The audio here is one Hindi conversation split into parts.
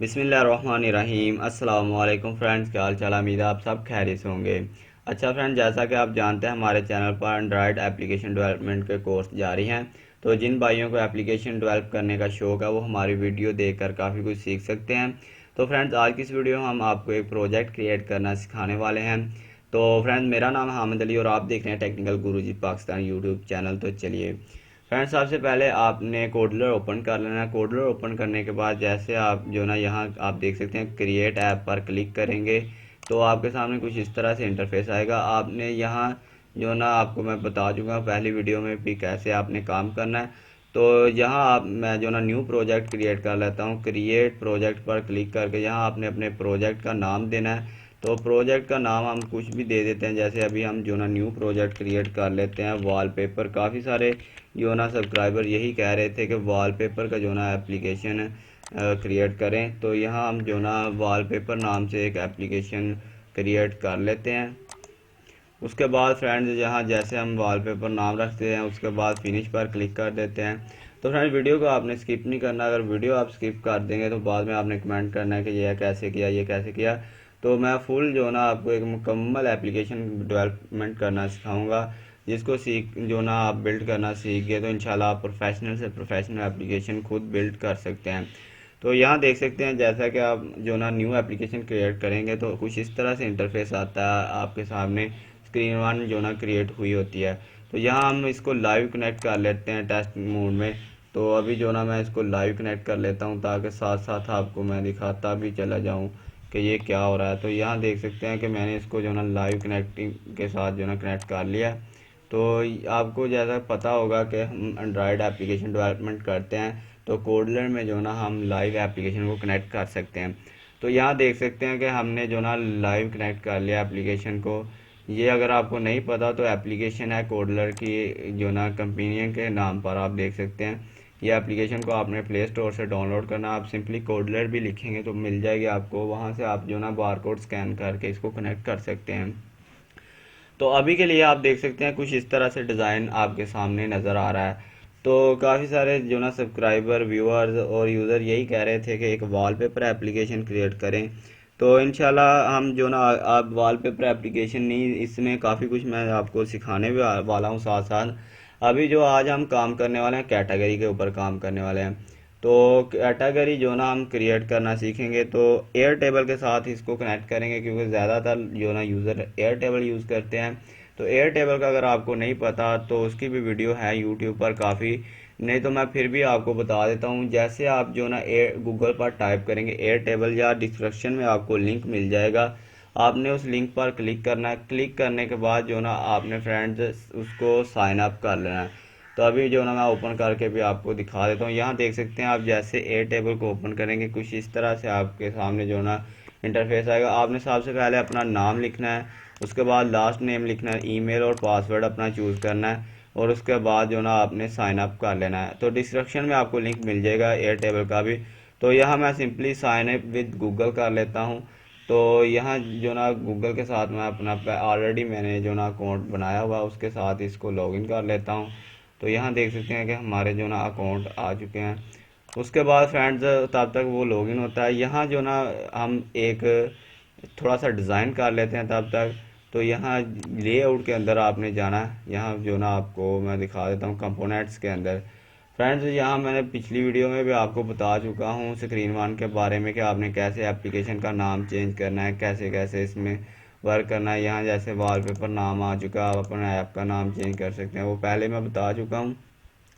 बिस्मिल्लाहिर्रहमानिर्रहीम। अस्सलाम वालेकुम फ्रेंड्स, क्या हाल चाल। उम्मीद है आप सब खैरियत से होंगे। अच्छा फ्रेंड्स, जैसा कि आप जानते हैं हमारे चैनल पर एंड्रॉयड एप्लीकेशन डेवलपमेंट के कोर्स जारी हैं। तो जिन भाइयों को एप्लीकेशन डेवलप करने का शौक है वो हमारी वीडियो देखकर काफ़ी कुछ सीख सकते हैं। तो फ्रेंड्स, आज की इस वीडियो में हम आपको एक प्रोजेक्ट क्रिएट करना सिखाने वाले हैं। तो फ्रेंड्स, मेरा नाम है हामिद अली और आप देख रहे हैं टेक्निकल गुरुजी पाकिस्तान यूट्यूब चैनल। तो चलिए फ्रेंड्स, सबसे पहले आपने कोडलर ओपन कर लेना है। कोडलर ओपन करने के बाद जैसे आप जो ना यहाँ आप देख सकते हैं क्रिएट ऐप पर क्लिक करेंगे तो आपके सामने कुछ इस तरह से इंटरफेस आएगा। आपने यहाँ जो ना आपको मैं बता चुका हूँ पहली वीडियो में भी कैसे आपने काम करना है। तो यहाँ आप मैं जो ना न्यू प्रोजेक्ट क्रिएट कर लेता हूँ। क्रिएट प्रोजेक्ट पर क्लिक करके यहाँ आपने अपने प्रोजेक्ट का नाम देना है। तो प्रोजेक्ट का नाम हम कुछ भी दे देते हैं, जैसे अभी हम जो ना न्यू प्रोजेक्ट क्रिएट कर लेते हैं वॉलपेपर। काफ़ी सारे जो ना सब्सक्राइबर यही कह रहे थे कि वॉलपेपर का जो ना एप्लीकेशन क्रिएट करें। तो यहाँ हम जो ना वॉलपेपर नाम से एक एप्लीकेशन क्रिएट कर लेते हैं। उसके बाद फ्रेंड्स, यहाँ जैसे हम वॉलपेपर नाम रखते हैं उसके बाद फिनिश पर क्लिक कर देते हैं। तो फ्रेंड्स, वीडियो को आपने स्किप नहीं करना। अगर वीडियो आप स्किप कर देंगे तो बाद में आपने कमेंट करना है कि ये कैसे किया, ये कैसे किया। तो मैं फुल जो ना आपको एक मुकम्मल एप्लीकेशन डेवलपमेंट करना सिखाऊंगा, जिसको सीख जो ना आप बिल्ड करना सीख गए तो इंशाल्लाह आप प्रोफेशनल से प्रोफेशनल एप्लीकेशन खुद बिल्ड कर सकते हैं। तो यहाँ देख सकते हैं जैसा कि आप जो ना न्यू एप्लीकेशन क्रिएट करेंगे तो कुछ इस तरह से इंटरफेस आता है आपके सामने। स्क्रीन वन जो ना क्रिएट हुई होती है। तो यहाँ हम इसको लाइव कनेक्ट कर लेते हैं टेस्ट मोड में। तो अभी जो ना मैं इसको लाइव कनेक्ट कर लेता हूँ ताकि साथ साथ आपको मैं दिखाता भी चला जाऊँ कि ये क्या हो रहा है। तो यहाँ देख सकते हैं कि मैंने इसको जो ना लाइव कनेक्टिंग के साथ जो ना कनेक्ट कर लिया। तो आपको जैसा पता होगा कि हम एंड्रॉयड एप्लीकेशन डेवलपमेंट करते हैं तो कोडलर में जो ना हम लाइव एप्लीकेशन को कनेक्ट कर सकते हैं। तो यहाँ देख सकते हैं कि हमने जो ना लाइव कनेक्ट कर लिया एप्लीकेशन को। ये अगर आपको नहीं पता तो एप्लीकेशन है कोडलर की जो ना कंपनी के नाम पर आप देख सकते हैं। ये एप्लीकेशन को आपने प्ले स्टोर से डाउनलोड करना। आप सिंपली कोडलर भी लिखेंगे तो मिल जाएगी आपको, वहाँ से आप जो ना बारकोड स्कैन करके इसको कनेक्ट कर सकते हैं। तो अभी के लिए आप देख सकते हैं कुछ इस तरह से डिज़ाइन आपके सामने नज़र आ रहा है। तो काफ़ी सारे जो ना सब्सक्राइबर, व्यूअर्स और यूज़र यही कह रहे थे कि एक वॉलपेपर एप्लीकेशन क्रिएट करें। तो इंशाल्लाह हम जो ना आप वॉलपेपर एप्लीकेशन नहीं, इसमें काफ़ी कुछ मैं आपको सिखाने भी वाला हूँ साथ साथ। अभी जो आज हम काम करने वाले हैं कैटेगरी के ऊपर काम करने वाले हैं। तो कैटेगरी जो ना हम क्रिएट करना सीखेंगे तो एयर टेबल के साथ इसको कनेक्ट करेंगे, क्योंकि ज़्यादातर जो ना यूज़र एयर टेबल यूज़ करते हैं। तो एयर टेबल का अगर आपको नहीं पता तो उसकी भी वीडियो है यूट्यूब पर काफ़ी। नहीं तो मैं फिर भी आपको बता देता हूँ। जैसे आप जो ना एयर गूगल पर टाइप करेंगे एयर टेबल, या डिस्क्रिप्शन में आपको लिंक मिल जाएगा। आपने उस लिंक पर क्लिक करना है। क्लिक करने के बाद जो ना आपने फ्रेंड्स उसको साइन अप कर लेना है। तो अभी जो ना मैं ओपन करके भी आपको दिखा देता हूँ। यहाँ देख सकते हैं आप जैसे एयर टेबल को ओपन करेंगे कुछ इस तरह से आपके सामने जो ना इंटरफेस आएगा। आपने सबसे पहले अपना नाम लिखना है, उसके बाद लास्ट नेम लिखना है, ईमेल और पासवर्ड अपना चूज़ करना है, और उसके बाद जो ना आपने साइन अप कर लेना है। तो डिस्क्रिप्शन में आपको लिंक मिल जाएगा एयर टेबल का भी। तो यहाँ मैं simply sign up with Google कर लेता हूँ। तो यहाँ जो ना गूगल के साथ मैं अपना ऑलरेडी मैंने जो ना अकाउंट बनाया हुआ उसके साथ इसको लॉगिन कर लेता हूँ। तो यहाँ देख सकते हैं कि हमारे जो ना अकाउंट आ चुके हैं। उसके बाद फ्रेंड्स तब तक वो लॉगिन होता है। यहाँ जो ना हम एक थोड़ा सा डिज़ाइन कर लेते हैं तब तक। तो यहाँ लेआउट के अंदर आपने जाना है। यहाँ जो ना आपको मैं दिखा देता हूँ कंपोनेंट्स के अंदर। फ्रेंड्स, यहाँ मैंने पिछली वीडियो में भी आपको बता चुका हूँ स्क्रीन वन के बारे में कि आपने कैसे एप्लीकेशन का नाम चेंज करना है, कैसे कैसे इसमें वर्क करना है। यहाँ जैसे वॉलपेपर नाम आ चुका है, आप अपने ऐप का नाम चेंज कर सकते हैं, वो पहले मैं बता चुका हूँ।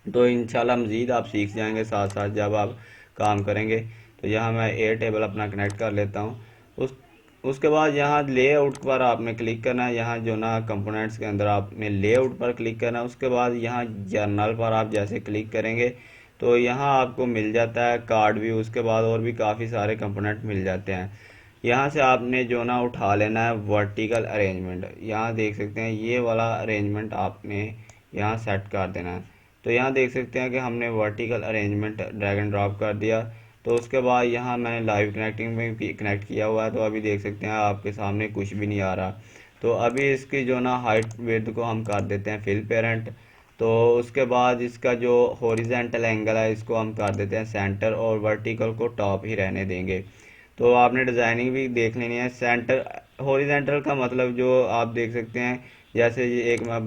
तो इंशाल्लाह मज़ीद आप सीख जाएंगे साथ साथ जब आप काम करेंगे। तो यहाँ मैं एयर टेबल अपना कनेक्ट कर लेता हूँ। उस उसके बाद यहाँ लेआउट पर आपने क्लिक करना है। यहाँ जो ना कंपोनेंट्स के अंदर आपने लेआउट पर क्लिक करना है। उसके बाद यहाँ जर्नल पर आप जैसे क्लिक करेंगे तो यहाँ आपको मिल जाता है कार्ड व्यू। उसके बाद और भी काफ़ी सारे कंपोनेंट मिल जाते हैं। यहाँ से आपने जो ना उठा लेना है वर्टिकल अरेंजमेंट। यहाँ देख सकते हैं ये वाला अरेंजमेंट आपने यहाँ सेट कर देना है। तो यहाँ देख सकते हैं कि हमने vertical arrangement drag and drop कर दिया। तो उसके बाद यहाँ मैंने लाइव कनेक्टिंग में भी कनेक्ट किया हुआ है। तो अभी देख सकते हैं आपके सामने कुछ भी नहीं आ रहा। तो अभी इसकी जो ना हाइट विड्थ को हम कर देते हैं फिल पेरेंट। तो उसके बाद इसका जो हॉरिजेंटल एंगल है इसको हम कर देते हैं सेंटर, और वर्टिकल को टॉप ही रहने देंगे। तो आपने डिज़ाइनिंग भी देख लेनी है। सेंटर हॉरिजेंटल का मतलब जो आप देख सकते हैं, जैसे ये एक मैं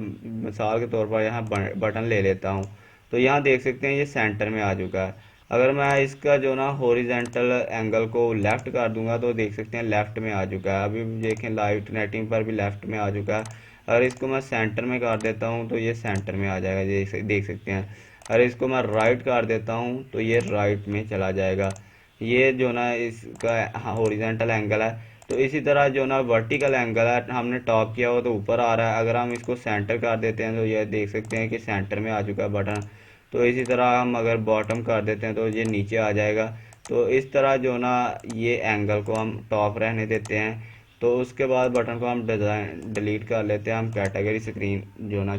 मिसाल के तौर पर यहाँ बटन ले लेता हूँ, तो यहाँ देख सकते हैं ये सेंटर में आ चुका है। अगर मैं इसका जो ना हॉरिजेंटल एंगल को लेफ़्ट कर दूंगा तो देख सकते हैं लेफ़्ट में आ चुका है। अभी देखें लाइव नेटिंग पर भी लेफ़्ट में आ चुका है। अगर इसको मैं सेंटर में कर देता हूँ तो ये सेंटर में आ जाएगा, देख सकते हैं। अगर इसको मैं राइट कर देता हूँ तो ये राइट में चला जाएगा। ये जो ना इसका हॉरिजेंटल एंगल है। तो इसी तरह जो ना वर्टिकल एंगल है, हमने टॉप किया हो तो ऊपर आ रहा है। अगर हम इसको सेंटर कर देते हैं तो ये देख सकते हैं कि सेंटर में आ चुका है बटन। तो इसी तरह हम अगर बॉटम कर देते हैं तो ये नीचे आ जाएगा। तो इस तरह जो ना ये एंगल को हम टॉप रहने देते हैं। तो उसके बाद बटन को हम डिज़ाइन डिलीट कर लेते हैं। हम कैटेगरी स्क्रीन जो ना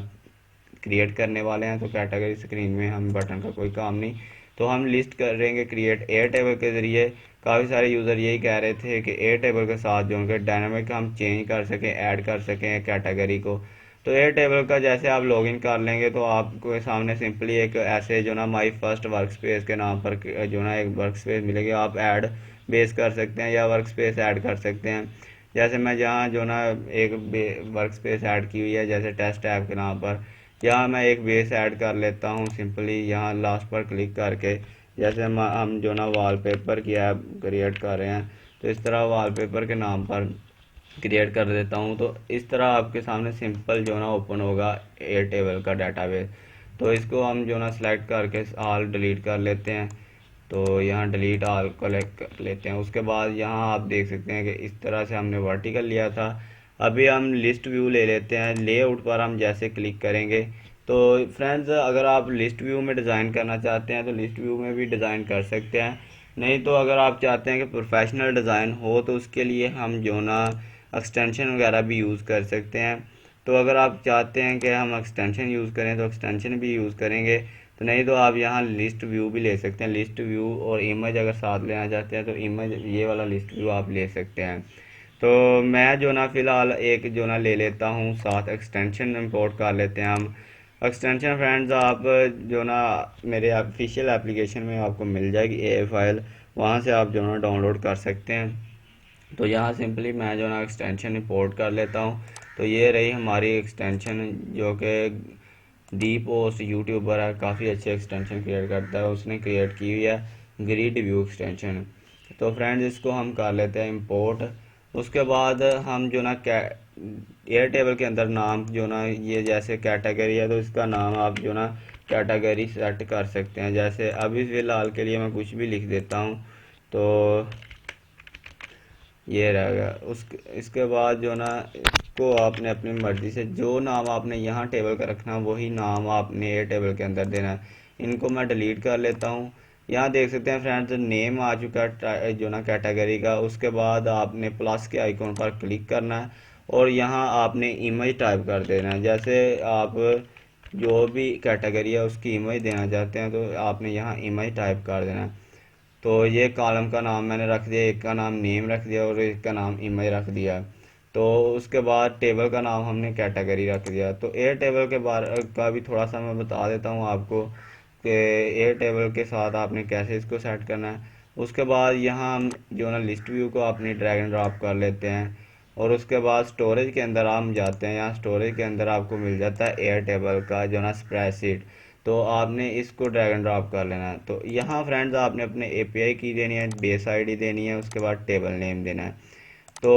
क्रिएट करने वाले हैं, तो कैटेगरी स्क्रीन में हम बटन का कोई काम नहीं। तो हम लिस्ट करेंगे क्रिएट एयर टेबल के ज़रिए। काफ़ी सारे यूज़र यही कह रहे थे कि एयर टेबल के साथ जो उनके डायनामिक हम चेंज कर सकें, ऐड कर सकें कैटेगरी को। तो एयर टेबल का जैसे आप लॉगिन कर लेंगे तो आपको सामने सिंपली एक ऐसे जो ना माई फर्स्ट वर्क स्पेस के नाम पर जो ना एक वर्क स्पेस मिलेगी। आप ऐड बेस कर सकते हैं या वर्क स्पेस ऐड कर सकते हैं। जैसे मैं जहाँ जो ना एक वर्क स्पेस ऐड की हुई है, जैसे टेस्ट ऐप के नाम पर, यहाँ मैं एक बेस ऐड कर लेता हूँ सिंपली यहाँ लास्ट पर क्लिक करके। जैसे हम जो ना वॉलपेपर की ऐप क्रिएट कर रहे हैं, तो इस तरह वॉलपेपर के नाम पर क्रिएट कर देता हूँ। तो इस तरह आपके सामने सिंपल जो ना ओपन होगा एयर टेबल का डाटाबेस। तो इसको हम जो ना सेलेक्ट करके ऑल डिलीट कर लेते हैं। तो यहाँ डिलीट ऑल कलेक्ट कर लेते हैं। उसके बाद यहाँ आप देख सकते हैं कि इस तरह से हमने वर्टिकल लिया था। अभी हम लिस्ट व्यू ले लेते हैं। लेआउट पर हम जैसे क्लिक करेंगे तो फ्रेंड्स, अगर आप लिस्ट व्यू में डिज़ाइन करना चाहते हैं तो लिस्ट व्यू में भी डिज़ाइन कर सकते हैं। नहीं तो अगर आप चाहते हैं कि प्रोफेशनल डिज़ाइन हो तो उसके लिए हम जो ना एक्सटेंशन वगैरह भी यूज़ कर सकते हैं। तो अगर आप चाहते हैं कि हम एक्सटेंशन यूज़ करें तो एक्सटेंशन भी यूज़ करेंगे। तो नहीं तो आप यहाँ लिस्ट व्यू भी ले सकते हैं। लिस्ट व्यू और इमेज अगर साथ लेना चाहते हैं तो इमेज ये वाला लिस्ट व्यू आप ले सकते हैं। तो मैं जो ना फ़िलहाल एक जो ना ले लेता हूँ, साथ एक्सटेंशन इंपोर्ट कर लेते हैं हम। एक्सटेंशन फ्रेंड्स आप जो ना मेरे ऑफिशियल एप्लीकेशन में आपको मिल जाएगी ए फाइल, वहाँ से आप जो ना डाउनलोड कर सकते हैं। तो यहाँ सिंपली मैं जो ना एक्सटेंशन इंपोर्ट कर लेता हूँ। तो ये रही हमारी एक्सटेंशन, जो कि डी पोस्ट यूट्यूबर है, काफ़ी अच्छे एक्सटेंशन क्रिएट करता है, उसने क्रिएट की हुई है ग्रिड व्यू एक्सटेंशन। तो फ्रेंड्स इसको हम कर लेते हैं इंपोर्ट। उसके बाद हम जो ना एयर टेबल के अंदर नाम जो ना ये जैसे कैटेगरी है तो इसका नाम आप जो ना कैटेगरी सेट कर सकते हैं। जैसे अभी फ़िलहाल के लिए मैं कुछ भी लिख देता हूँ। तो ये रहेगा। उस इसके बाद जो ना इसको आपने अपनी मर्ज़ी से जो नाम आपने यहाँ टेबल का रखना वही नाम आपने एयर टेबल के अंदर देना है। इनको मैं डिलीट कर लेता हूँ। यहाँ देख सकते हैं फ्रेंड्स नेम आ चुका है जो ना कैटेगरी का। उसके बाद आपने प्लस के आइकॉन पर क्लिक करना है और यहाँ आपने इमेज टाइप कर देना है। जैसे आप जो भी कैटेगरी है उसकी इमेज देना चाहते हैं तो आपने यहाँ इमेज टाइप कर देना है। तो ये कॉलम का नाम मैंने रख दिया, एक का नाम नेम रख दिया और एक का नाम इमेज रख दिया। तो उसके बाद टेबल का नाम हमने कैटेगरी रख दिया। तो एयर टेबल के बारे का भी थोड़ा सा मैं बता देता हूँ आपको कि एयर टेबल के साथ आपने कैसे इसको सेट करना है। उसके बाद यहाँ हम जो ना लिस्ट व्यू को अपनी ड्रैग एंड ड्रॉप कर लेते हैं और उसके बाद स्टोरेज के अंदर हम जाते हैं। यहाँ स्टोरेज के अंदर आपको मिल जाता है एयर टेबल का जो ना स्प्रेडशीट। तो आपने इसको ड्रैग एंड ड्रॉप कर लेना है। तो यहाँ फ्रेंड्स आपने अपने एपीआई की देनी है, बेस आईडी देनी है, उसके बाद टेबल नेम देना है। तो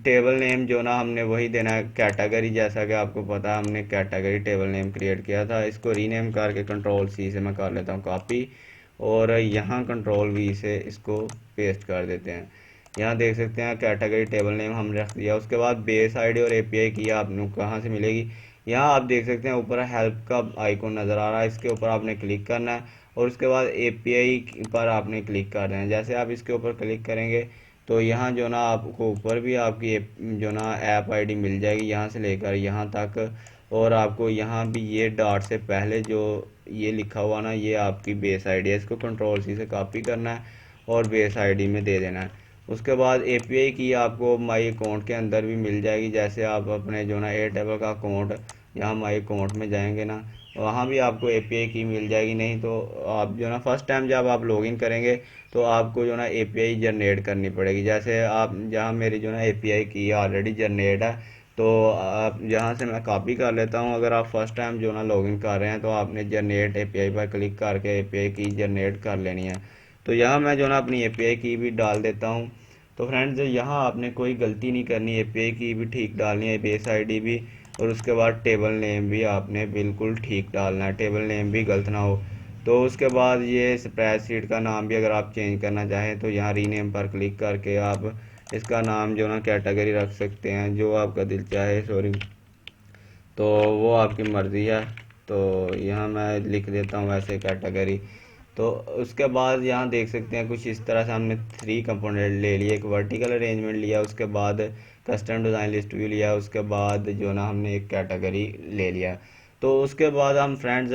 टेबल नेम जो ना हमने वही देना है कैटेगरी, जैसा कि आपको पता है हमने कैटेगरी टेबल नेम क्रिएट किया था। इसको रीनेम करके कंट्रोल सी से मैं कर लेता हूँ कॉपी और यहाँ कंट्रोल वी से इसको पेस्ट कर देते हैं। यहाँ देख सकते हैं कैटेगरी टेबल नेम हमने रख दिया। उसके बाद बेस आईडी और एपीआई की आपने कहाँ से मिलेगी, यहाँ आप देख सकते हैं ऊपर हेल्प का आइकॉन नज़र आ रहा है, इसके ऊपर आपने क्लिक करना है और उसके बाद एपीआई पर आपने क्लिक कर देना है। जैसे आप इसके ऊपर क्लिक करेंगे तो यहाँ जो ना आपको ऊपर भी आपकी जो ना ऐप आईडी मिल जाएगी यहाँ से लेकर यहाँ तक। और आपको यहाँ भी ये डॉट से पहले जो ये लिखा हुआ ना ये आपकी बेस आईडी है, इसको कंट्रोल सी से कॉपी करना है और बेस आईडी में दे देना है। उसके बाद एपीआई की आपको माई अकाउंट के अंदर भी मिल जाएगी। जैसे आप अपने जो ना एयर टेबल का अकाउंट यहाँ माई अकाउंट में जाएंगे ना वहाँ भी आपको एपीआई की मिल जाएगी। नहीं तो आप जो ना फर्स्ट टाइम जब आप लॉगिन करेंगे तो आपको जो ना एपीआई जनरेट करनी पड़ेगी। जैसे आप जहाँ मेरी जो ना एपीआई की ऑलरेडी जनरेट है, तो आप यहाँ से मैं कॉपी कर लेता हूँ। अगर आप फर्स्ट टाइम जो ना लॉगिन कर रहे हैं तो आपने जनरेट एपीआई पर क्लिक करके एपीआई की जनरेट कर लेनी है। तो यहाँ मैं जो ना अपनी एपीआई की भी डाल देता हूँ। तो फ्रेंड्स यहाँ आपने कोई गलती नहीं करनी, एपीआई की भी ठीक डालनी है, बेस आईडी भी, और उसके बाद टेबल नेम भी आपने बिल्कुल ठीक डालना है, टेबल नेम भी गलत ना हो। तो उसके बाद ये स्प्रेडशीट का नाम भी अगर आप चेंज करना चाहें तो यहाँ रीनेम पर क्लिक करके आप इसका नाम जो ना कैटेगरी रख सकते हैं, जो आपका दिल चाहे, सॉरी, तो वो आपकी मर्ज़ी है। तो यहाँ मैं लिख देता हूँ वैसे कैटेगरी। तो उसके बाद यहाँ देख सकते हैं कुछ इस तरह से हमने 3 कंपोनेंट ले लिए। एक वर्टिकल अरेंजमेंट लिया, उसके बाद कस्टम डिज़ाइन लिस्ट व्यू लिया, उसके बाद जो ना हमने एक कैटेगरी ले लिया। तो उसके बाद हम फ्रेंड्स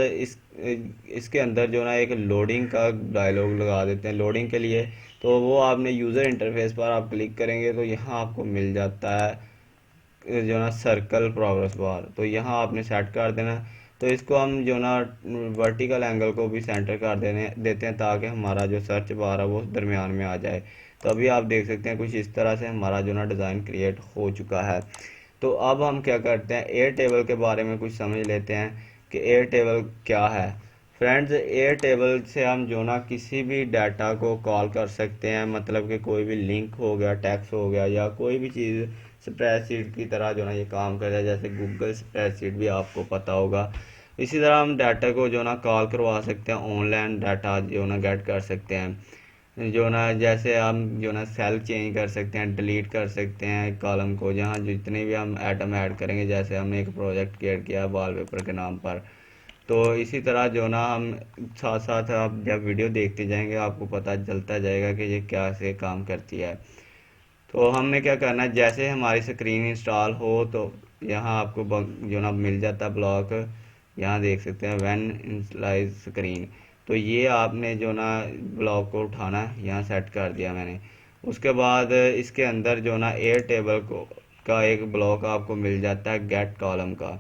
इसके अंदर जो ना एक लोडिंग का डायलॉग लगा देते हैं लोडिंग के लिए। तो वो आपने यूज़र इंटरफेस पर आप क्लिक करेंगे तो यहाँ आपको मिल जाता है जो ना सर्कल प्रोग्रेस बार। तो यहाँ आपने सेट कर देना है। तो इसको हम जो ना वर्टिकल एंगल को भी सेंटर कर देते हैं ताकि हमारा जो सर्च बार है वो दरमियान में आ जाए। तो अभी आप देख सकते हैं कुछ इस तरह से हमारा जो ना डिज़ाइन क्रिएट हो चुका है। तो अब हम क्या करते हैं, एयर टेबल के बारे में कुछ समझ लेते हैं कि एयर टेबल क्या है। फ्रेंड्स, एयर टेबल से हम जो ना किसी भी डाटा को कॉल कर सकते हैं, मतलब कि कोई भी लिंक हो गया, टेक्स्ट हो गया, या कोई भी चीज़ स्प्रेडशीट की तरह जो ना ये काम करता है, जैसे गूगल स्प्रेडशीट भी आपको पता होगा। इसी तरह हम डाटा को जो ना कॉल करवा सकते हैं, ऑनलाइन डाटा जो ना गेट कर सकते हैं। जो ना जैसे हम जो ना सेल चेंज कर सकते हैं, डिलीट कर सकते हैं कॉलम को, जहाँ जितने भी हम आइटम ऐड करेंगे। जैसे हमने एक प्रोजेक्ट क्रिएट किया वॉलपेपर के नाम पर, तो इसी तरह जो ना हम साथ साथ आप जब वीडियो देखते जाएंगे आपको पता चलता जाएगा कि ये क्या से काम करती है। तो हमने क्या करना है, जैसे हमारी स्क्रीन इंस्टॉल हो तो यहाँ आपको जो ना मिल जाता है ब्लॉक। यहाँ देख सकते हैं व्हेन इंस्टॉलाइज स्क्रीन। तो ये आपने जो ना ब्लॉक को उठाना है, यहाँ सेट कर दिया मैंने। उसके बाद इसके अंदर जो ना एयर टेबल को का एक ब्लॉक आपको मिल जाता है गेट कॉलम का।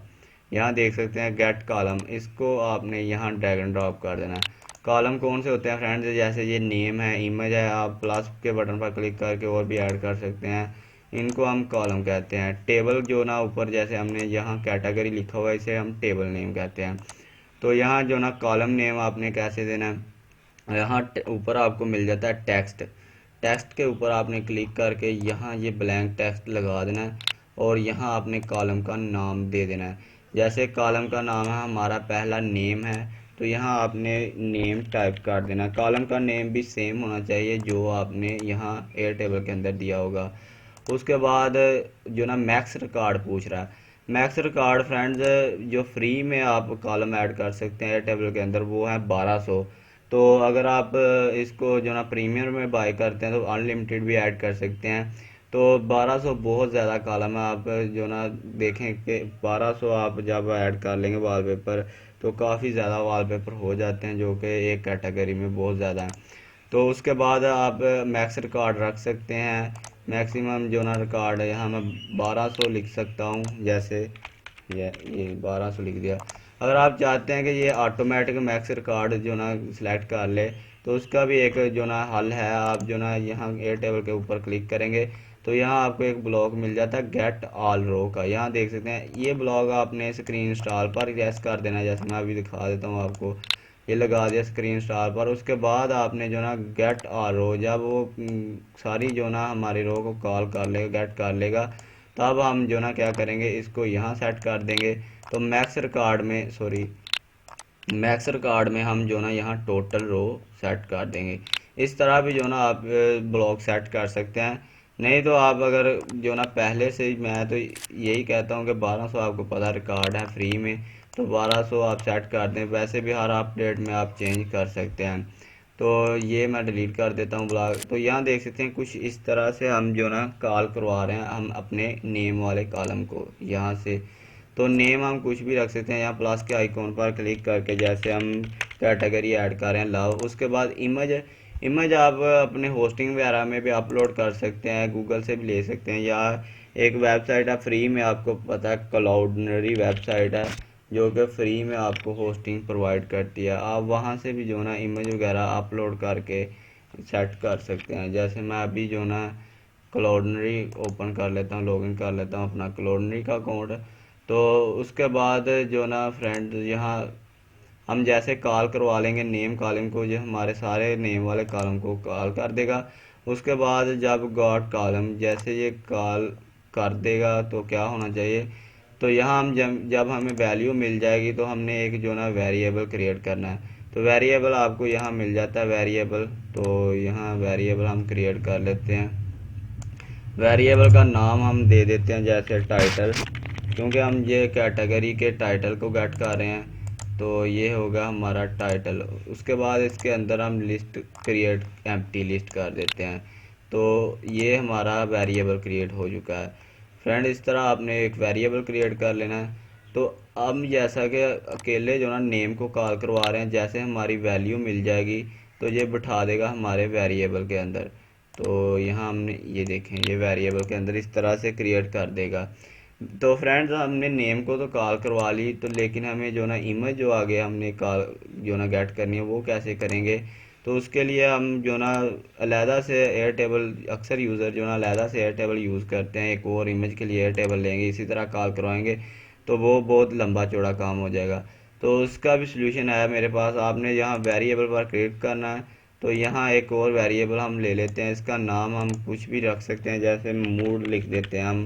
यहाँ देख सकते हैं गेट कॉलम, इसको आपने यहाँ ड्रैग एंड ड्रॉप कर देना है। कॉलम कौन से होते हैं फ्रेंड्स, जैसे ये नेम है, इमेज है, आप प्लस के बटन पर क्लिक करके और भी ऐड कर सकते हैं, इनको हम कॉलम कहते हैं। टेबल जो ना ऊपर जैसे हमने यहाँ कैटेगरी लिखा हुआ है, इसे हम टेबल नेम कहते हैं। तो यहाँ जो ना कॉलम नेम आपने कैसे देना है, यहाँ ऊपर आपको मिल जाता है टेक्स्ट। टेक्स्ट के ऊपर आपने क्लिक करके यहाँ ये ब्लैंक टेक्स्ट लगा देना है, और यहाँ आपने कॉलम का नाम दे देना है। जैसे कॉलम का नाम है हमारा पहला नेम है, तो यहाँ आपने नेम टाइप कर देना। कॉलम का नेम भी सेम होना चाहिए जो आपने यहाँ एयर टेबल के अंदर दिया होगा। उसके बाद जो ना मैक्स रिकॉर्ड पूछ रहा है, मैक्स रिकॉर्ड फ्रेंड्स जो फ्री में आप कॉलम ऐड कर सकते हैं एयर टेबल के अंदर वो है 1200। तो अगर आप इसको जो ना प्रीमियम में बाय करते हैं तो अनलिमिटेड भी ऐड कर सकते हैं। तो 1200 बहुत ज़्यादा कॉलम है। आप जो ना देखें कि 1200 आप जब ऐड कर लेंगे वॉलपेपर तो काफ़ी ज़्यादा वॉलपेपर हो जाते हैं, जो कि एक कैटेगरी में बहुत ज़्यादा है। तो उसके बाद आप मैक्स रिकॉर्ड रख सकते हैं। मैक्सिमम जो ना रिकॉर्ड है यहाँ मैं 1200 लिख सकता हूँ। जैसे ये 1200 लिख दिया। अगर आप चाहते हैं कि ये ऑटोमेटिक मैक्स रिकॉर्ड जो ना सिलेक्ट कर ले तो उसका भी एक जो ना हल है। आप जो ना यहाँ एयर टेबल के ऊपर क्लिक करेंगे तो यहाँ आपको एक ब्लॉक मिल जाता है गेट ऑल रो का। यहाँ देख सकते हैं ये ब्लॉक आपने स्क्रीन इंस्टॉल पर प्रेस कर देना है। जैसे मैं अभी दिखा देता हूँ आपको, ये लगा दिया स्क्रीन स्टार पर। उसके बाद आपने जो ना गेट आ रो, जब वो सारी जो ना हमारी रो को कॉल कर लेगा, गेट कर लेगा, तब हम जो ना क्या करेंगे, इसको यहाँ सेट कर देंगे। तो मैक्स रिकॉर्ड में हम जो ना यहाँ टोटल रो सेट कर देंगे। इस तरह भी जो ना आप ब्लॉक सेट कर सकते हैं। नहीं तो आप अगर जो ना पहले से ही, मैं तो यही कहता हूँ कि 1200 आपको पता रिकॉर्ड है फ्री में, तो 1200 आप सेट कर दें। वैसे भी हर अपडेट में आप चेंज कर सकते हैं। तो ये मैं डिलीट कर देता हूँ ब्लॉक। तो यहाँ देख सकते हैं कुछ इस तरह से हम जो ना कॉल करवा रहे हैं हम अपने नेम वाले कॉलम को यहाँ से। तो नेम हम कुछ भी रख सकते हैं, यहाँ प्लस के आइकॉन पर क्लिक करके, जैसे हम कैटेगरी ऐड कर रहे हैं लव। उसके बाद इमेज आप अपने होस्टिंग वगैरह में भी अपलोड कर सकते हैं, गूगल से भी ले सकते हैं, या एक वेबसाइट है फ्री में, आपको पता है क्लाउडनरी वेबसाइट है, जो कि फ्री में आपको होस्टिंग प्रोवाइड करती है। आप वहाँ से भी जो ना इमेज वगैरह अपलोड करके सेट कर सकते हैं। जैसे मैं अभी जो ना क्लाउडनरी ओपन कर लेता हूँ, लॉगिन कर लेता हूँ अपना क्लाउडनरी का अकाउंट। तो उसके बाद जो ना फ्रेंड यहाँ हम जैसे कॉल करवा लेंगे नेम कॉलम को, जो हमारे सारे नेम वाले कॉलम को कॉल कर देगा। उसके बाद जब गॉट कॉलम जैसे ये कॉल कर देगा तो क्या होना चाहिए, तो यहाँ हम जब हमें वैल्यू मिल जाएगी तो हमने एक जो ना वेरिएबल क्रिएट करना है। तो वेरिएबल आपको यहाँ मिल जाता है वेरिएबल। तो यहाँ वेरिएबल हम क्रिएट कर लेते हैं। वेरिएबल का नाम हम दे देते हैं जैसे टाइटल, क्योंकि हम ये कैटेगरी के टाइटल को गेट कर रहे हैं। तो ये होगा हमारा टाइटल। उसके बाद इसके अंदर हम लिस्ट क्रिएट एम्प्टी लिस्ट कर देते हैं। तो ये हमारा वेरिएबल क्रिएट हो चुका है। फ्रेंड इस तरह आपने एक वेरिएबल क्रिएट कर लेना है। तो अब जैसा कि अकेले जो ना नेम को कॉल करवा रहे हैं, जैसे हमारी वैल्यू मिल जाएगी तो ये बिठा देगा हमारे वेरिएबल के अंदर। तो यहाँ हमने ये देखें ये वेरिएबल के अंदर इस तरह से क्रिएट कर देगा। तो फ्रेंड्स हमने नेम को तो कॉल करवा ली, तो लेकिन हमें जो ना इमेज जो आगे हमने कॉल जो ना गेट करनी है वो कैसे करेंगे। तो उसके लिए हम जो ना अलहदा से एयर टेबल, अक्सर यूज़र जो ना अलहदा से एयर टेबल यूज़ करते हैं, एक और इमेज के लिए एयर टेबल लेंगे, इसी तरह कॉल करवाएंगे तो वो बहुत लंबा चौड़ा काम हो जाएगा। तो उसका भी सलूशन आया मेरे पास। आपने यहाँ वेरिएबल पर क्लिक करना है। तो यहाँ एक और वेरिएबल हम ले लेते हैं, इसका नाम हम कुछ भी रख सकते हैं, जैसे मूड लिख देते हैं हम।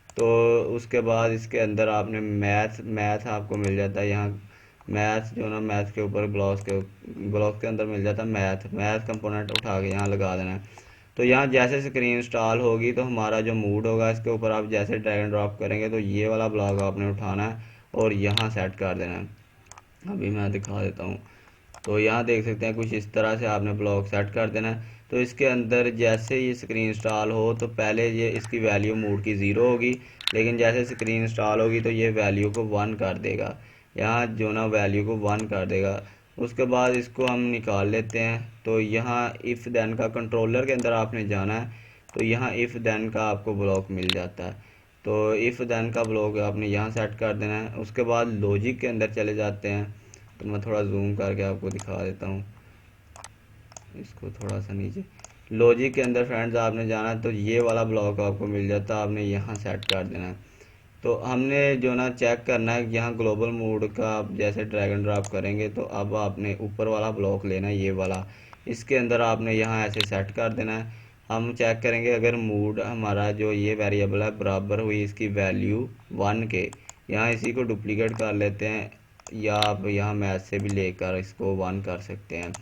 तो उसके बाद इसके अंदर आपने मैथ मैथ आपको मिल जाता है यहाँ। मैथ जो ना मैथ के ऊपर ब्लॉक के अंदर मिल जाता है मैथ मैथ कंपोनेंट उठा के यहाँ लगा देना है। तो यहाँ जैसे स्क्रीन इंस्टॉल होगी तो हमारा जो मूड होगा इसके ऊपर आप जैसे ड्रैग एंड ड्रॉप करेंगे तो ये वाला ब्लॉक आपने उठाना है और यहाँ सेट कर देना है। अभी मैं दिखा देता हूँ। तो यहाँ देख सकते हैं कुछ इस तरह से आपने ब्लॉक सेट कर देना है। तो इसके अंदर जैसे ये स्क्रीन इंस्टॉल हो तो पहले ये इसकी वैल्यू मूड की ज़ीरो होगी, लेकिन जैसे स्क्रीन इंस्टॉल होगी तो ये वैल्यू को वन कर देगा। यहाँ जो ना वैल्यू को वन कर देगा। उसके बाद इसको हम निकाल लेते हैं। तो यहाँ इफ़ देन का कंट्रोलर के अंदर आपने जाना है। तो यहाँ इफ़ देन का आपको ब्लॉक मिल जाता है। तो इफ़ देन का ब्लॉक आपने यहाँ सेट कर देना है। उसके बाद लॉजिक के अंदर चले जाते हैं। तो मैं थोड़ा जूम करके आपको दिखा देता हूँ, इसको थोड़ा सा नीचे। लॉजिक के अंदर फ्रेंड्स आपने जाना तो ये वाला ब्लॉक आपको मिल जाता है, आपने यहाँ सेट कर देना है। तो हमने जो ना चेक करना है यहाँ ग्लोबल मोड का आप जैसे ड्रैग एंड ड्रॉप करेंगे तो अब आपने ऊपर वाला ब्लॉक लेना है, ये वाला। इसके अंदर आपने यहाँ ऐसे सेट कर देना है। हम चेक करेंगे अगर मूड हमारा जो ये वेरिएबल है बराबर हुई इसकी वैल्यू वन के, यहाँ इसी को डुप्लीकेट कर लेते हैं, या आप यहाँ मैथ से भी लेकर इसको वन कर सकते हैं।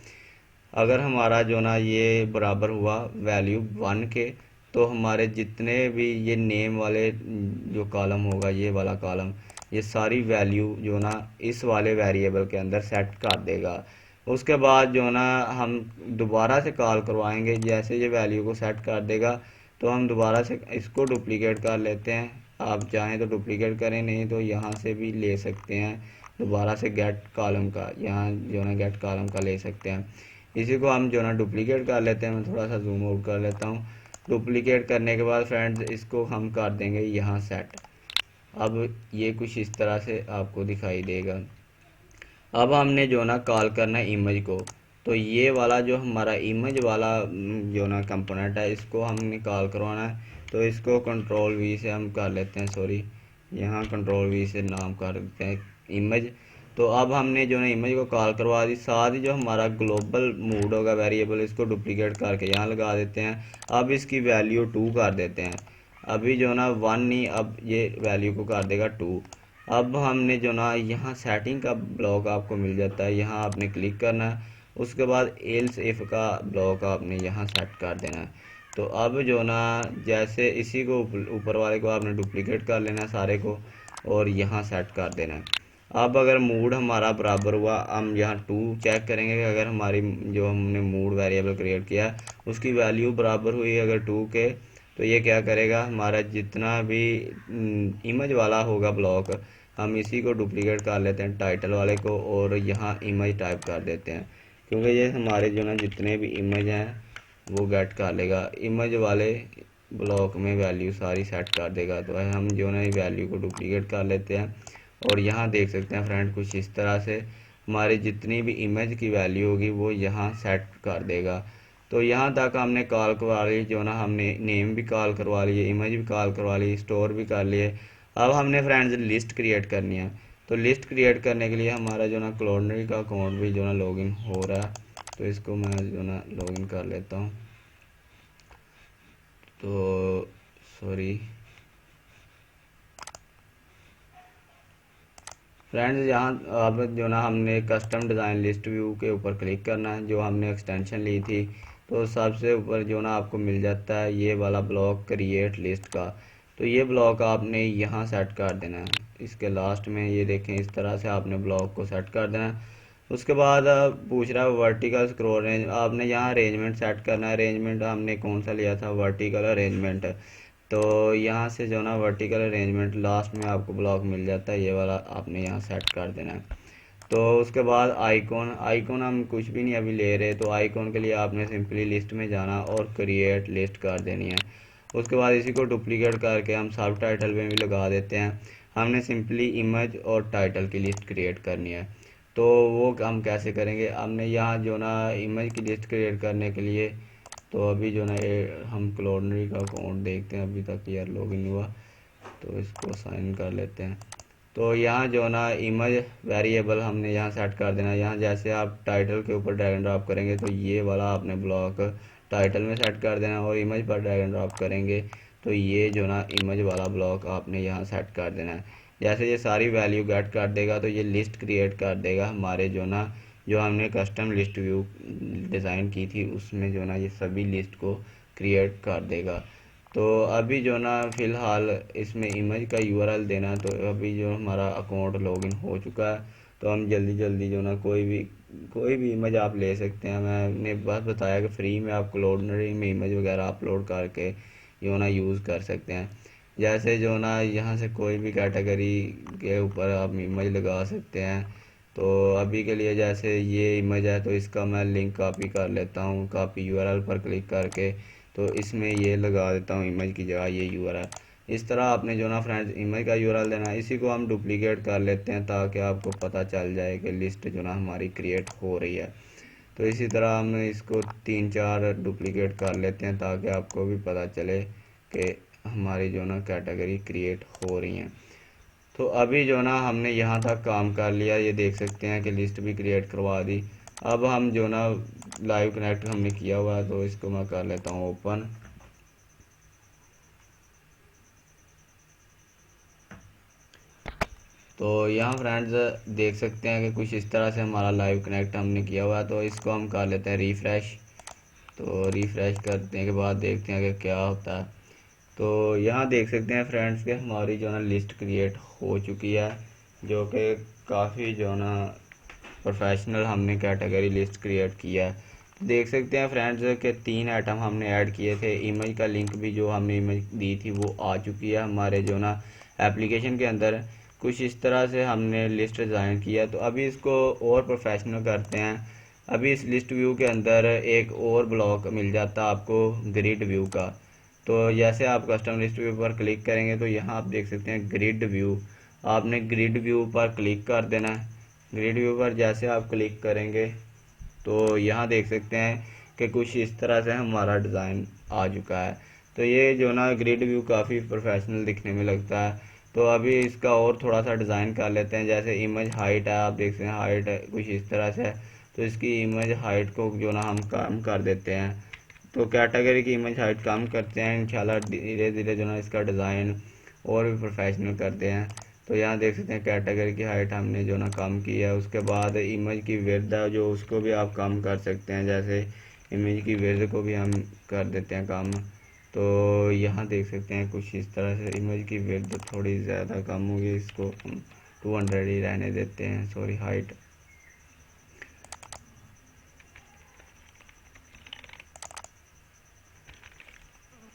अगर हमारा जो ना ये बराबर हुआ वैल्यू वन के, तो हमारे जितने भी ये नेम वाले जो कॉलम होगा, ये वाला कॉलम, ये सारी वैल्यू जो ना इस वाले वेरिएबल के अंदर सेट कर देगा। उसके बाद जो ना हम दोबारा से कॉल करवाएंगे, जैसे ये वैल्यू को सेट कर देगा तो हम दोबारा से इसको डुप्लीकेट कर लेते हैं। आप चाहें तो डुप्लीकेट करें, नहीं तो यहाँ से भी ले सकते हैं दोबारा से गेट कॉलम का, यहाँ जो ना गेट कॉलम का ले सकते हैं। इसी को हम जो ना डुप्लीकेट कर लेते हैं। मैं थोड़ा सा जूम आउट कर लेता हूँ। डुप्लीकेट करने के बाद फ्रेंड्स इसको हम कर देंगे यहाँ सेट। अब ये कुछ इस तरह से आपको दिखाई देगा। अब हमने जो ना कॉल करना है इमेज को। तो ये वाला जो हमारा इमेज वाला जो ना कंपोनेंट है, इसको हमने कॉल करवाना है। तो इसको कंट्रोल वी से हम कर लेते हैं, सॉरी यहाँ कंट्रोल वी से नाम कर देते हैं इमेज। तो अब हमने जो ना इमेज को कॉल करवा दी, साथ ही जो हमारा ग्लोबल मूड होगा वेरिएबल, इसको डुप्लीकेट करके यहाँ लगा देते हैं। अब इसकी वैल्यू टू कर देते हैं। अभी जो ना वन नहीं, अब ये वैल्यू को कर देगा टू। अब हमने जो ना यहाँ सेटिंग का ब्लॉक आपको मिल जाता है, यहाँ आपने क्लिक करना है। उसके बाद एल्स इफ का ब्लॉक आपने यहाँ सेट कर देना है। तो अब जो ना जैसे इसी को ऊपर वाले को आपने डुप्लीकेट कर लेना है सारे को और यहाँ सेट कर देना है। अब अगर मूड हमारा बराबर हुआ, हम यहाँ टू चेक करेंगे कि अगर हमारी जो हमने मूड वेरिएबल क्रिएट किया उसकी वैल्यू बराबर हुई अगर टू के, तो ये क्या करेगा, हमारा जितना भी इमेज वाला होगा ब्लॉक, हम इसी को डुप्लीकेट कर लेते हैं टाइटल वाले को और यहाँ इमेज टाइप कर देते हैं, क्योंकि ये हमारे जो ना जितने भी इमेज हैं वो गेट कर लेगा। इमेज वाले ब्लॉक में वैल्यू सारी सेट कर देगा। तो हम जो ना वैल्यू को डुप्लीकेट कर लेते हैं और यहाँ देख सकते हैं फ्रेंड कुछ इस तरह से हमारी जितनी भी इमेज की वैल्यू होगी वो यहाँ सेट कर देगा। तो यहाँ तक हमने कॉल करवा ली, जो ना हमने नेम भी कॉल करवा लिए, इमेज भी कॉल करवा ली, स्टोर भी कर लिए। अब हमने फ्रेंड्स लिस्ट क्रिएट करनी है। तो लिस्ट क्रिएट करने के लिए हमारा जो ना क्लोडनरी का अकाउंट भी जो ना लॉगिन हो रहा है, तो इसको मैं जो ना लॉगिन कर लेता हूँ। तो सॉरी फ्रेंड्स, यहाँ अब जो ना हमने कस्टम डिज़ाइन लिस्ट व्यू के ऊपर क्लिक करना है, जो हमने एक्सटेंशन ली थी। तो सबसे ऊपर जो ना आपको मिल जाता है ये वाला ब्लॉक क्रिएट लिस्ट का। तो ये ब्लॉक आपने यहाँ सेट कर देना है, इसके लास्ट में ये देखें इस तरह से आपने ब्लॉक को सेट कर देना है। उसके बाद पूछ रहा है वर्टिकल स्क्रॉल रेंज, आपने यहाँ अरेंजमेंट सेट करना है। अरेंजमेंट हमने कौन सा लिया था, वर्टिकल अरेंजमेंट। तो यहाँ से जो ना वर्टिकल अरेंजमेंट लास्ट में आपको ब्लॉक मिल जाता है, ये वाला आपने यहाँ सेट कर देना है। तो उसके बाद आइकॉन, आइकॉन हम कुछ भी नहीं अभी ले रहे, तो आइकॉन के लिए आपने सिंपली लिस्ट में जाना और क्रिएट लिस्ट कर देनी है। उसके बाद इसी को डुप्लीकेट करके हम सब टाइटल में भी लगा देते हैं। हमने सिंपली इमेज और टाइटल की लिस्ट क्रिएट करनी है। तो वो हम कैसे करेंगे, हमने यहाँ जो ना इमेज की लिस्ट क्रिएट करने के लिए, तो अभी जो ना ये हम क्लोडनरी का अकाउंट देखते हैं, अभी तक यार लॉगिन हुआ, तो इसको साइन कर लेते हैं। तो यहाँ जो ना इमेज वेरिएबल हमने यहाँ सेट कर देना है। यहाँ जैसे आप टाइटल के ऊपर ड्रैग एंड ड्रॉप करेंगे तो ये वाला आपने ब्लॉक टाइटल में सेट कर देना, और इमेज पर ड्रैग एंड ड्रॉप करेंगे तो ये जो ना इमेज वाला ब्लॉक आपने यहाँ सेट कर देना है। जैसे ये सारी वैल्यू गेट कर देगा तो ये लिस्ट क्रिएट कर देगा हमारे जो ना, जो हमने कस्टम लिस्ट व्यू डिज़ाइन की थी उसमें जो ना ये सभी लिस्ट को क्रिएट कर देगा। तो अभी जो ना फ़िलहाल इसमें इमेज का यूआरएल देना, तो अभी जो हमारा अकाउंट लॉगिन हो चुका है, तो हम जल्दी जल्दी जो ना कोई भी इमेज आप ले सकते हैं। मैंने बस बताया कि फ्री में आप क्लोडनरी में इमेज वगैरह अपलोड करके जो ना यूज़ कर सकते हैं। जैसे जो ना यहाँ से कोई भी कैटेगरी के ऊपर आप इमेज लगा सकते हैं। तो अभी के लिए जैसे ये इमेज है तो इसका मैं लिंक कॉपी कर लेता हूँ, कॉपी यूआरएल पर क्लिक करके तो इसमें ये लगा देता हूँ इमेज की जगह ये यूआरएल। इस तरह आपने जो ना फ्रेंड्स इमेज का यूआरएल देना है। इसी को हम डुप्लीकेट कर लेते हैं ताकि आपको पता चल जाए कि लिस्ट जो ना हमारी क्रिएट हो रही है। तो इसी तरह हम इसको 3-4 डुप्लीकेट कर लेते हैं ताकि आपको भी पता चले कि हमारी जो ना कैटेगरी क्रिएट हो रही हैं। तो अभी जो ना हमने यहाँ तक काम कर लिया, ये देख सकते हैं कि लिस्ट भी क्रिएट करवा दी। अब हम जो ना लाइव कनेक्ट हमने किया हुआ है, तो इसको मैं कर लेता हूँ ओपन। तो यहाँ फ्रेंड्स देख सकते हैं कि कुछ इस तरह से हमारा लाइव कनेक्ट हमने किया हुआ है। तो इसको हम कर लेते हैं रिफ़्रेश। तो रिफ़्रेश करने के बाद देखते हैं कि क्या होता है। तो यहाँ देख सकते हैं फ्रेंड्स कि हमारी जो ना लिस्ट क्रिएट हो चुकी है, जो कि काफ़ी जो ना प्रोफेशनल हमने कैटेगरी लिस्ट क्रिएट किया है। तो देख सकते हैं फ्रेंड्स के 3 आइटम हमने ऐड किए थे। इमेज का लिंक भी जो हमने इमेज दी थी वो आ चुकी है हमारे जो ना एप्लीकेशन के अंदर। कुछ इस तरह से हमने लिस्ट डिज़ाइन किया। तो अभी इसको और प्रोफेशनल करते हैं। अभी इस लिस्ट व्यू के अंदर एक और ब्लॉक मिल जाता है आपको ग्रिड व्यू का। तो जैसे आप कस्टम लिस्ट व्यू पर क्लिक करेंगे तो यहाँ आप देख सकते हैं ग्रिड व्यू, आपने ग्रिड व्यू पर क्लिक कर देना है। ग्रिड व्यू पर जैसे आप क्लिक करेंगे तो यहाँ देख सकते हैं कि कुछ इस तरह से हमारा डिज़ाइन आ चुका है। तो ये जो ना ग्रिड व्यू काफ़ी प्रोफेशनल दिखने में लगता है। तो अभी इसका और थोड़ा सा डिज़ाइन कर लेते हैं। जैसे इमेज हाइट है, आप देख सकते हैं हाइट कुछ इस तरह से है, तो इसकी इमेज हाइट को जो ना हम कम कर देते हैं। तो कैटेगरी की इमेज हाइट कम करते हैं, इंशाल्लाह धीरे धीरे जो ना इसका डिज़ाइन और भी प्रोफेशनल करते हैं। तो यहाँ देख सकते हैं कैटेगरी की हाइट हमने जो ना कम की है। उसके बाद इमेज की विड्थ है जो उसको भी आप कम कर सकते हैं, जैसे इमेज की विड्थ को भी हम कर देते हैं कम। तो यहाँ देख सकते हैं कुछ इस तरह से इमेज की विड्थ थोड़ी ज़्यादा कम होगी, इसको हम 200 ही रहने देते हैं, सॉरी हाइट।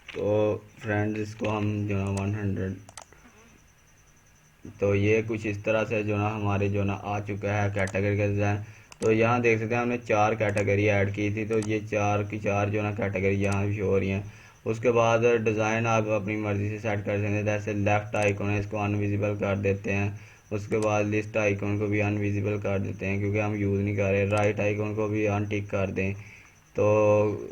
तो फ्रेंड्स इसको हम जो ना 100, तो ये कुछ इस तरह से जो ना हमारे जो ना आ चुका है कैटेगरी का डिज़ाइन। तो यहाँ देख सकते हैं हमने 4 कैटेगरी ऐड की थी, तो ये 4 की 4 जो ना कैटेगरी यहाँ भी शो हो रही हैं। उसके बाद डिज़ाइन आप अपनी मर्ज़ी से सेट कर सकते हैं। जैसे लेफ़्ट आइकॉन है, इसको अनविजिबल कर देते हैं। उसके बाद लिस्ट आइकन को भी अनविजिबल कर देते हैं क्योंकि हम यूज़ नहीं कर रहे। राइट आइकन को भी अनटिक कर दें। तो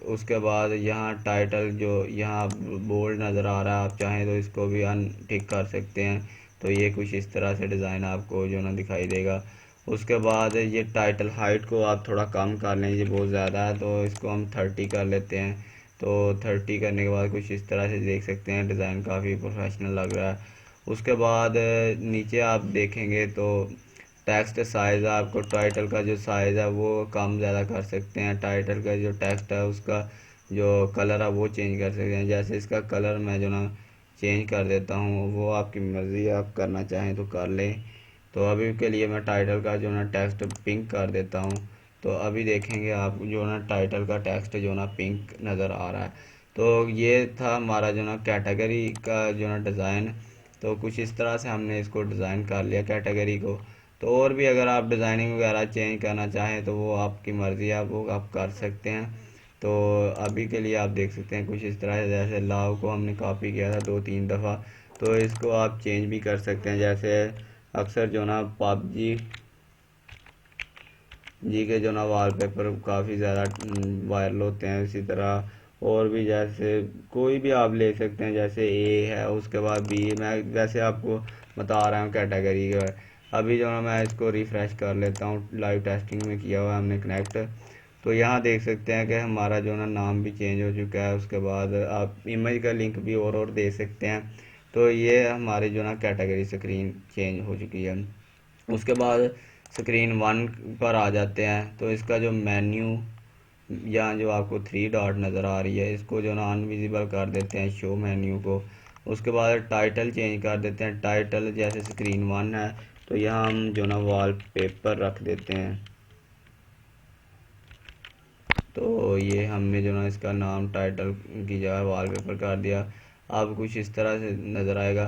उसके बाद यहाँ टाइटल जो यहाँ बोल्ड नज़र आ रहा है, आप चाहें तो इसको भी अनटिक कर सकते हैं। तो ये कुछ इस तरह से डिज़ाइन आपको जो ना दिखाई देगा। उसके बाद ये टाइटल हाइट को आप थोड़ा कम कर लें, ये बहुत ज़्यादा है, तो इसको हम 30 कर लेते हैं। तो 30 करने के बाद कुछ इस तरह से देख सकते हैं, डिज़ाइन काफ़ी प्रोफेशनल लग रहा है। उसके बाद नीचे आप देखेंगे तो टेक्स्ट साइज़, आपको टाइटल का जो साइज़ है वो कम ज़्यादा कर सकते हैं। टाइटल का जो टेक्स्ट है उसका जो कलर है वो चेंज कर सकते हैं। जैसे इसका कलर मैं जो ना चेंज कर देता हूँ, वो आपकी मर्ज़ी है, आप करना चाहें तो कर लें। तो अभी के लिए मैं टाइटल का जो ना टेक्स्ट पिंक कर देता हूँ। तो अभी देखेंगे आप जो ना टाइटल का टेक्स्ट जो ना पिंक नज़र आ रहा है। तो ये था हमारा जो ना कैटेगरी का जो ना डिज़ाइन। तो कुछ इस तरह से हमने इसको डिज़ाइन कर लिया कैटेगरी को। तो और भी अगर आप डिज़ाइनिंग वगैरह चेंज करना चाहें तो वो आपकी मर्ज़ी है, वो आप कर सकते हैं। तो अभी के लिए आप देख सकते हैं कुछ इस तरह से, जैसे लाव को हमने कॉपी किया था 2-3 दफ़ा, तो इसको आप चेंज भी कर सकते हैं। जैसे अक्सर जो ना पबजी जी के जो ना वॉलपेपर काफ़ी ज़्यादा वायरल होते हैं, इसी तरह और भी जैसे कोई भी आप ले सकते हैं। जैसे ए है, उसके बाद बी, मैं वैसे आपको बता रहा हूँ कैटेगरी का। अभी जो ना मैं इसको रिफ़्रेश कर लेता हूँ, लाइव टेस्टिंग में किया हुआ है हमने कनेक्ट। तो यहाँ देख सकते हैं कि हमारा जो ना नाम भी चेंज हो चुका है। उसके बाद आप इमेज का लिंक भी और दे सकते हैं। तो ये हमारी जो ना कैटेगरी स्क्रीन चेंज हो चुकी है। उसके बाद स्क्रीन 1 पर आ जाते हैं। तो इसका जो मेन्यू यहाँ जो आपको 3 डॉट नज़र आ रही है, इसको जो ना अनविजिबल कर देते हैं, शो मेन्यू को। उसके बाद टाइटल चेंज कर देते हैं। टाइटल जैसे स्क्रीन 1 है तो यहाँ हम जो ना वॉलपेपर रख देते हैं। तो ये हमने जो ना इसका नाम टाइटल की जगह वॉलपेपर कर दिया। अब कुछ इस तरह से नज़र आएगा।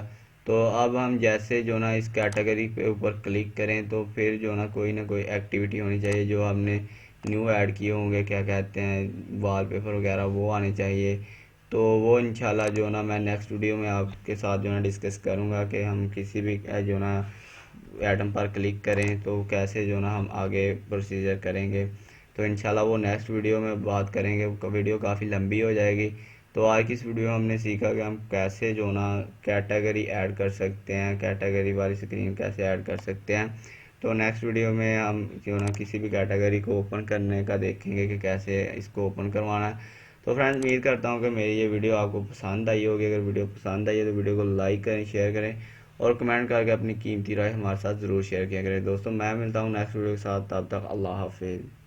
तो अब हम जैसे जो ना इस कैटेगरी पे ऊपर क्लिक करें तो फिर जो ना कोई एक्टिविटी होनी चाहिए जो हमने न्यू ऐड किए होंगे, क्या कहते हैं, वॉलपेपर वगैरह, वो आने चाहिए। तो वो इंशाल्लाह जो ना मैं नेक्स्ट वीडियो में आपके साथ जो ना डिस्कस करूँगा कि हम किसी भी जो ना आइटम पर क्लिक करें तो कैसे जो ना हम आगे प्रोसीजर करेंगे। तो इंशाल्लाह वो नेक्स्ट वीडियो में बात करेंगे। वीडियो काफ़ी लंबी हो जाएगी। तो आज की इस वीडियो में हमने सीखा कि हम कैसे जो ना कैटेगरी ऐड कर सकते हैं, कैटेगरी वाली स्क्रीन कैसे ऐड कर सकते हैं। तो नेक्स्ट वीडियो में हम जो ना किसी भी कैटेगरी को ओपन करने का देखेंगे कि कैसे इसको ओपन करवाना है। तो फ्रेंड्स, उम्मीद करता हूँ कि मेरी ये वीडियो आपको पसंद आई होगी। अगर वीडियो पसंद आई है तो वीडियो को लाइक करें, शेयर करें और कमेंट करके अपनी कीमती राय हमारे साथ ज़रूर शेयर किया करें। दोस्तों, मैं मिलता हूँ नेक्स्ट वीडियो के साथ, तब तक अल्लाह हाफिज़।